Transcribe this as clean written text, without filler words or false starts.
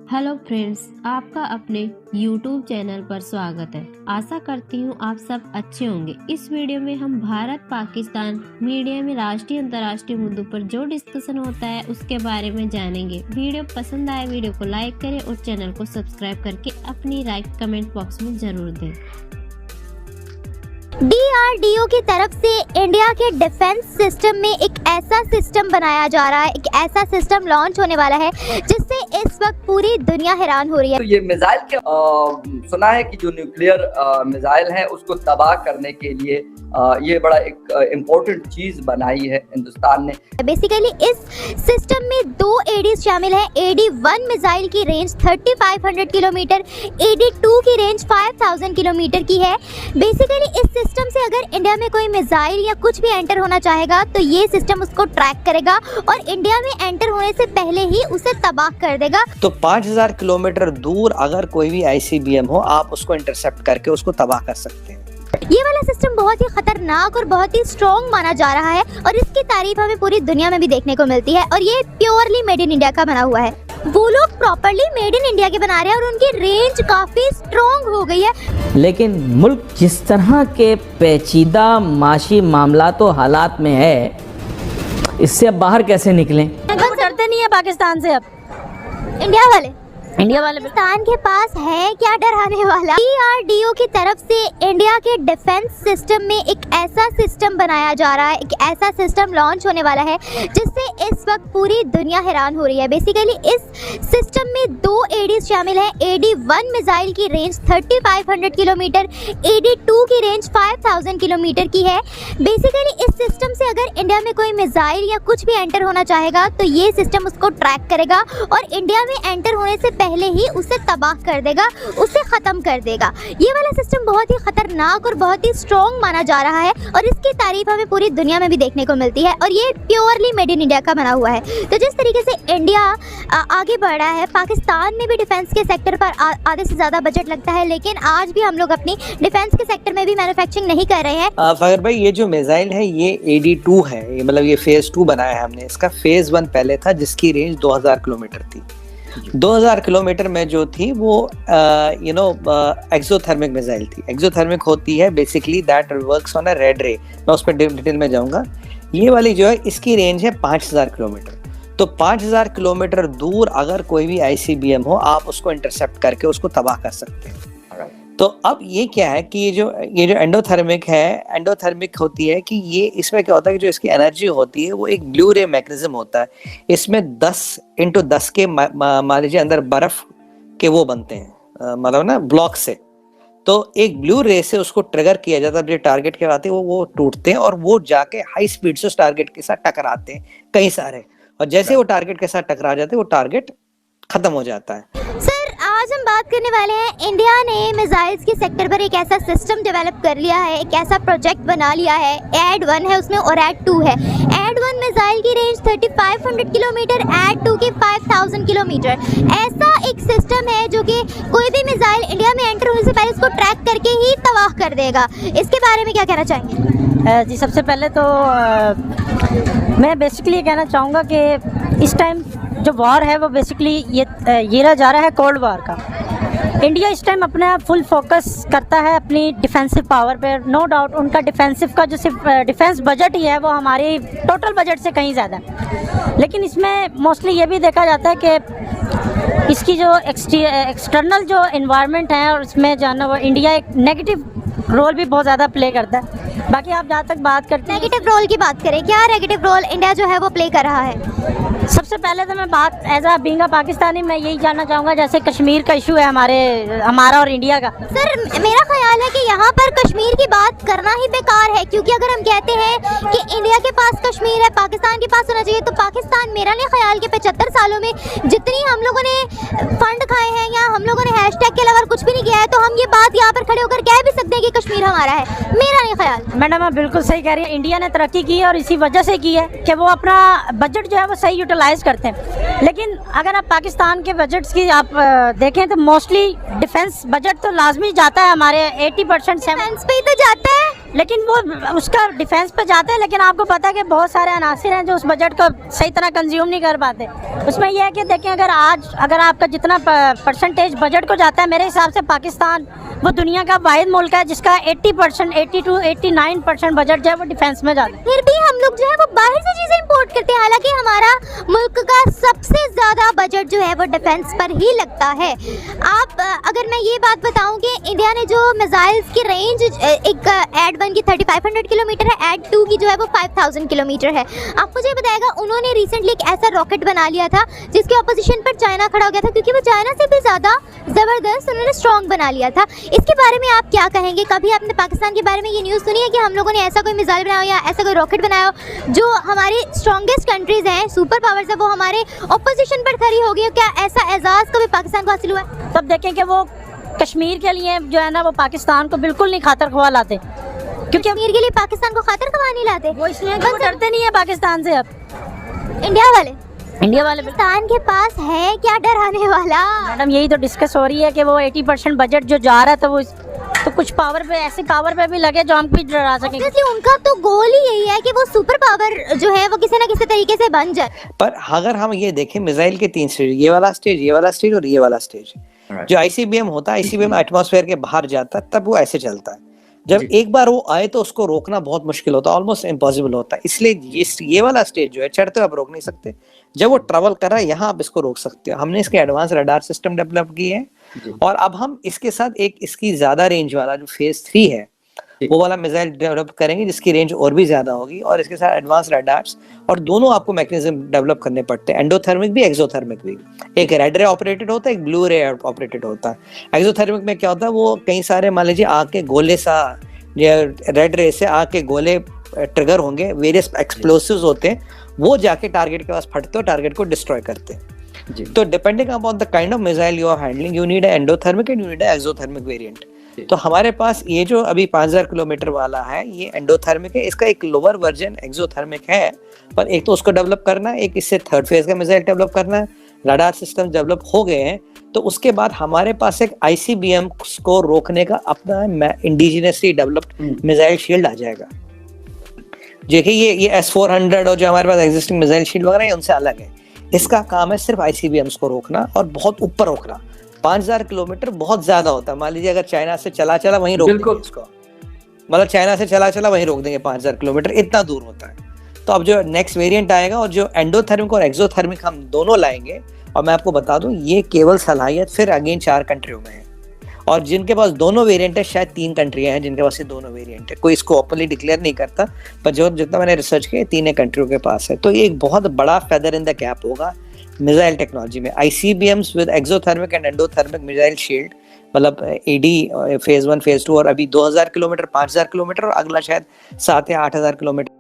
Hello friends, आपका अपने YouTube channel पर स्वागत है। आशा करती हूँ आप सब अच्छे होंगे। इस वीडियो में हम भारत पाकिस्तान मीडिया में राष्ट्रीय अंतर्राष्ट्रीय मुद्दों पर जो डिस्कशन होता है उसके बारे में जानेंगे। वीडियो पसंद आए वीडियो को लाइक करें और चैनल को सब्सक्राइब करके अपनी राय कमेंट बॉक्स में जरूर दें। DRDO की तरफ से इंडिया के डिफेंस सिस्टम में एक ऐसा सिस्टम बनाया जा रहा है, एक ऐसा सिस्टम लॉन्च होने वाला है जिससे इस वक्त पूरी दुनिया हैरान हो रही है। तो ये मिसाइल के सुना है कि जो न्यूक्लियर मिसाइल है उसको तबाह करने के लिए ये बड़ा एक इम्पोर्टेंट चीज बनाई है हिंदुस्तान ने। बेसिकली इस सिस्टम में दो एडीज शामिल है। AD-1 मिसाइल की रेंज 3500 किलोमीटर, AD-2 की रेंज 5000 किलोमीटर की है। बेसिकली इस सिस्टम से अगर इंडिया में कोई मिसाइल या कुछ भी एंटर होना चाहेगा तो ये सिस्टम उसको ट्रैक करेगा और इंडिया में एंटर होने से पहले ही उसे तबाह कर देगा। तो 5000 किलोमीटर दूर अगर कोई भी ICBM हो, आप उसको इंटरसेप्ट करके उसको तबाह कर सकते हैं। ये वाला सिस्टम बहुत ही खतरनाक और बहुत ही स्ट्रॉन्ग माना जा रहा है और इसकी तारीफ हमें पूरी दुनिया में भी देखने को मिलती है और ये प्योरली मेड इन इंडिया का बना हुआ है। वो लोग प्रॉपर्ली मेड इन इंडिया के बना रहे हैं और उनकी रेंज काफी स्ट्रॉन्ग हो गई है। लेकिन मुल्क जिस तरह के पेचीदा माशी मामला तो हालात में है, इससे अब बाहर कैसे निकलें? डरते नहीं है पाकिस्तान से। अब इंडिया वाले पाकिस्तान के पास है क्या डराने वाला। DRDO की तरफ से इंडिया के डिफेंस सिस्टम में एक ऐसा सिस्टम बनाया जा रहा है, एक ऐसा सिस्टम लॉन्च होने वाला है जिससे इस वक्त पूरी दुनिया हैरान हो रही है। बेसिकली इस सिस्टम में दो एडीज शामिल है। AD-1 मिसाइल की रेंज 3500 किलोमीटर, AD-2 की रेंज 5000 किलोमीटर की है। बेसिकली इस सिस्टम से अगर इंडिया में कोई मिसाइल या कुछ भी एंटर होना चाहेगा तो ये सिस्टम उसको ट्रैक करेगा और इंडिया में एंटर होने से पहले ही उसे तबाह कर देगा, उसे खत्म कर देगा। ये वाला सिस्टम बहुत ही खतरनाक और बहुत ही स्ट्रॉन्ग माना जा रहा है और इसकी तारीफ हमें पूरी दुनिया में भी देखने को मिलती है और ये प्योरली मेड इन इंडिया का बना हुआ है। तो जिस तरीके से इंडिया आगे बढ़ रहा है, पाकिस्तान में भी डिफेंस के सेक्टर पर आधे से ज़्यादा बजट लगता है, लेकिन आज भी हम लोग अपनी डिफेंस के सेक्टर में भी मैन्युफैक्चरिंग नहीं कर रहे हैं। फखर भाई, ये जो मिसाइल है ये AD-2 है, ये मतलब ये फेज 2 बनाया है हमने। इसका फेज 1 पहले था जिसकी रेंज 2000 किलोमीटर थी। 2000 किलोमीटर में जो थी वो एक्सोथर्मिक मिसाइल थी। एक्सोथर्मिक होती है basically that works on a red रे। मैं उस पर डिटेल में जाऊंगा। ये वाली जो है इसकी रेंज है 5000 किलोमीटर। तो 5000 किलोमीटर दूर अगर कोई भी ICBM हो, आप उसको इंटरसेप्ट करके उसको तबाह कर सकते हैं। तो अब ये क्या है कि ये जो एंडोथर्मिक है, एंडोथर्मिक होती है कि ये इसमें क्या होता है कि जो इसकी एनर्जी होती है वो एक ब्लू रे मैकेनिज्म होता है। इसमें 10x10 के मान लीजिए अंदर बर्फ के वो बनते हैं, मतलब ना ब्लॉक से। तो एक ब्लू रे से उसको ट्रिगर किया जाता है, जो टारगेट के आते हैं वो टूटते हैं और वो जाके हाई स्पीड से उस टारगेट के साथ टकराते हैं कई सारे, और जैसे वो टारगेट के साथ टकरा जाते हैं वो टारगेट खत्म हो जाता है। आज हम बात करने वाले हैं, इंडिया ने मिसाइल्स के सेक्टर पर एक ऐसा सिस्टम डेवलप कर लिया है, एक ऐसा प्रोजेक्ट बना लिया है। AD-1 है उसमें और AD-2 है। AD-1 मिसाइल की रेंज 3500 किलोमीटर, AD-2 की 5000 किलोमीटर। ऐसा एक सिस्टम है जो कि कोई भी मिसाइल इंडिया में एंटर होने से पहले उसको ट्रैक करके ही तबाह कर देगा। इसके बारे में क्या कहना चाहेंगे? जी, सबसे पहले तो मैं बेसिकली ये कहना चाहूँगा कि इस टाइम जो वॉर है वो बेसिकली ये जा रहा है कोल्ड वॉर का। इंडिया इस टाइम अपना फुल फोकस करता है अपनी डिफेंसिव पावर पर। नो डाउट उनका डिफेंसिव का जो सिर्फ डिफेंस बजट ही है वो हमारे टोटल बजट से कहीं ज़्यादा, लेकिन इसमें मोस्टली ये भी देखा जाता है कि इसकी जो एक्सटर्नल जो इन्वायरमेंट है और इसमें जो है ना वो इंडिया एक नेगेटिव रोल भी बहुत ज़्यादा प्ले करता है। बाकी आप जहाँ तक बात करते हैं नेगेटिव रोल की बात करें, क्या नेगेटिव रोल इंडिया जो है वो प्ले कर रहा है? सबसे पहले तो मैं बात as a being a Pakistani मैं यही जानना चाहूँगा, जैसे कश्मीर का इशू है हमारा और इंडिया का। सर, मेरा ख्याल है कि यहाँ पर कश्मीर की बात करना ही बेकार है, क्योंकि अगर हम कहते हैं कि इंडिया के पास कश्मीर है, पाकिस्तान के पास होना चाहिए, तो पाकिस्तान मेरा नहीं ख्याल कि 75 सालों में जितनी हम लोगों ने फंड खाए हैं या हम लोगों ने हैशटैग के अलावा कुछ भी नहीं किया है, तो हम ये बात यहाँ पर खड़े होकर कह भी सकते हैं कि कश्मीर हमारा है। मेरा नहीं ख्याल। मैडम आप बिल्कुल सही कह रही है। इंडिया ने तरक्की की है और इसी वजह से की है कि वो अपना बजट जो है वो सही यूटिलाइज करते हैं। लेकिन अगर आप पाकिस्तान के बजट्स की आप देखें तो मोस्टली डिफेंस बजट तो लाजमी जाता है, हमारे 80% डिफेंस पे ही तो जाता है। लेकिन वो उसका डिफेंस पे जाते हैं, लेकिन आपको पता है कि बहुत सारे अनासिर हैं जो उस बजट को सही तरह कंज्यूम नहीं कर पाते। उसमें यह है कि देखें, अगर आपका जितना परसेंटेज बजट को जाता है, मेरे हिसाब से पाकिस्तान वो दुनिया का वाहिद मुल्क है जिसका 80% 80 to 89% बजट जो है वो डिफेंस में जाता है। फिर भी हम लोग जो है वो बाहर से चीजें इंपोर्ट करते हैं, हालांकि हमारा मुल्क का सबसे ज्यादा बजट जो है वो डिफेंस पर ही लगता है। आप अगर मैं ये बात बताऊं कि इंडिया ने जो मिसाइल्स की रेंज एक एड 1 की 3500 किलोमीटर है, एड 2 की जो है वो 5000 किलोमीटर है। आप मुझे बताएगा, उन्होंने रिसेंटली एक ऐसा रॉकेट बना लिया था जिसके अपोजिशन पर चाइना खड़ा हो गया था, क्योंकि वो चाइना से भी ज्यादा जबरदस्त उन्होंने स्ट्रॉन्ग बना लिया था। इसके बारे में आप क्या कहेंगे? कभी आपने पाकिस्तान के बारे में ये न्यूज़ सुनी है कि हम लोगों ने ऐसा कोई मिसाइल बनाया या ऐसा कोई रॉकेट बनाया हो जो हमारी स्ट्रॉन्गेस्ट कंट्रीज हैं, सुपर पावर्स है, वो हमारे ऑपोजिशन पर खड़ी हो गई हो? क्या ऐसा एजाज कभी पाकिस्तान को हासिल हुआ है? तब देखें कि वो कश्मीर के लिए जो है ना वो पाकिस्तान को बिल्कुल नहीं खातर खवा लाते, क्योंकि कश्मीर के लिए पाकिस्तान को खातर खवा नहीं लाते। वो इसलिए कि वो डरते नहीं है पाकिस्तान से। अब इंडिया वाले पाकिस्तान के पास है क्या डराने वाला? मैडम यही तो डिस्कस हो रही है कि वो 80% बजट जो जा रहा है तो वो तो कुछ पावर पे, ऐसे पावर पे भी लगे जो हमको भी डरा सके। उनका तो गोल ही यही है कि वो सुपर पावर जो है वो किसी ना किसी तरीके से बन जाए। पर अगर हम ये देखें, मिसाइल के 3 स्टेज, ये वाला स्टेज, ये वाला स्टेज और ये वाला स्टेज। जो आईसीबीएम होता है, आईसीबीएम एटमॉस्फेयर के बाहर जाता है तब वो ऐसे चलता है। जब एक बार वो आए तो उसको रोकना बहुत मुश्किल होता है, ऑलमोस्ट इम्पॉसिबल होता है। इसलिए ये वाला स्टेज जो है, चढ़ते आप रोक नहीं सकते। जब वो ट्रेवल कर रहा है यहाँ आप इसको रोक सकते हो। हमने इसके एडवांस रडार सिस्टम डेवलप किए हैं और अब हम इसके साथ एक इसकी ज्यादा रेंज वाला जो फेज 3 है वो वाला मिसाइल डेवलप करेंगे जिसकी रेंज और भी ज्यादा होगी, और इसके साथ एडवांस रडार्स, और दोनों आपको मैकेनिज्म डेवलप करने पड़ते हैं, एंडोथर्मिक भी एक्सोथर्मिक भी। एक रेड रे ऑपरेटेड होता है, एक ब्लू रे ऑपरेटेड होता है। एक्सोथर्मिक में क्या होता है, वो कई सारे मान लीजिए आग के गोले सा, रेड रे से आग के गोले ट्रिगर होंगे, वेरियस एक्सप्लोसिव्स होते हैं, वो जाके टारगेट के पास फटते हो, टारगेट को डिस्ट्रॉय करते हैं। तो depending upon the kind of missile you are handling, you need endothermic and you need exothermic variant. तो हमारे पास ये जो अभी 5000 किलोमीटर वाला है ये एंडोथर्मिक है, इसका एक लोअर वर्जन एक्सोथर्मिक है, पर एक तो उसको डेवलप करना है, एक इससे थर्ड फेज का मिसाइल डेवलप करना है। रडार सिस्टम डेवलप हो गए हैं, तो उसके बाद हमारे पास एक आईसीबीएम को रोकने का अपना इंडिजिनसली डेवलप्ड मिसाइल शील्ड आ जाएगा। देखिए ये S-400 और जो हमारे पास एग्जिस्टिंग मिसाइल शील्ड वगैरह है उनसे अलग है। इसका काम है सिर्फ आईसीबीएम्स को रोकना और बहुत ऊपर रोकना। 5000 किलोमीटर बहुत ज्यादा होता है। मान लीजिए अगर चाइना से चला वहीं रोक देंगे इसको, मतलब चाइना से चला वहीं रोक देंगे, 5000 किलोमीटर इतना दूर होता है। तो अब जो नेक्स्ट वेरिएंट आएगा और जो एंडोथर्मिक और एक्सोथर्मिक हम दोनों लाएंगे, और मैं आपको बता दूं ये केवल सलाहियत फिर अगेन 4 कंट्रियों में है, और जिनके पास दोनों वेरिएंट है शायद 3 कंट्रियां हैं जिनके पास ये दोनों वेरिएंट है। कोई इसको ओपनली डिक्लेयर नहीं करता, पर जो जितना मैंने रिसर्च किया 3 कंट्रियों के पास है। तो ये एक बहुत बड़ा फेदर इन द कैप होगा मिसाइल टेक्नोलॉजी में। ICBMs with exothermic and endothermic missile shield, मतलब एडी फेज 1 फेज 2, और अभी 2000 किलोमीटर, 5000 किलोमीटर और अगला शायद 7 या 8000 किलोमीटर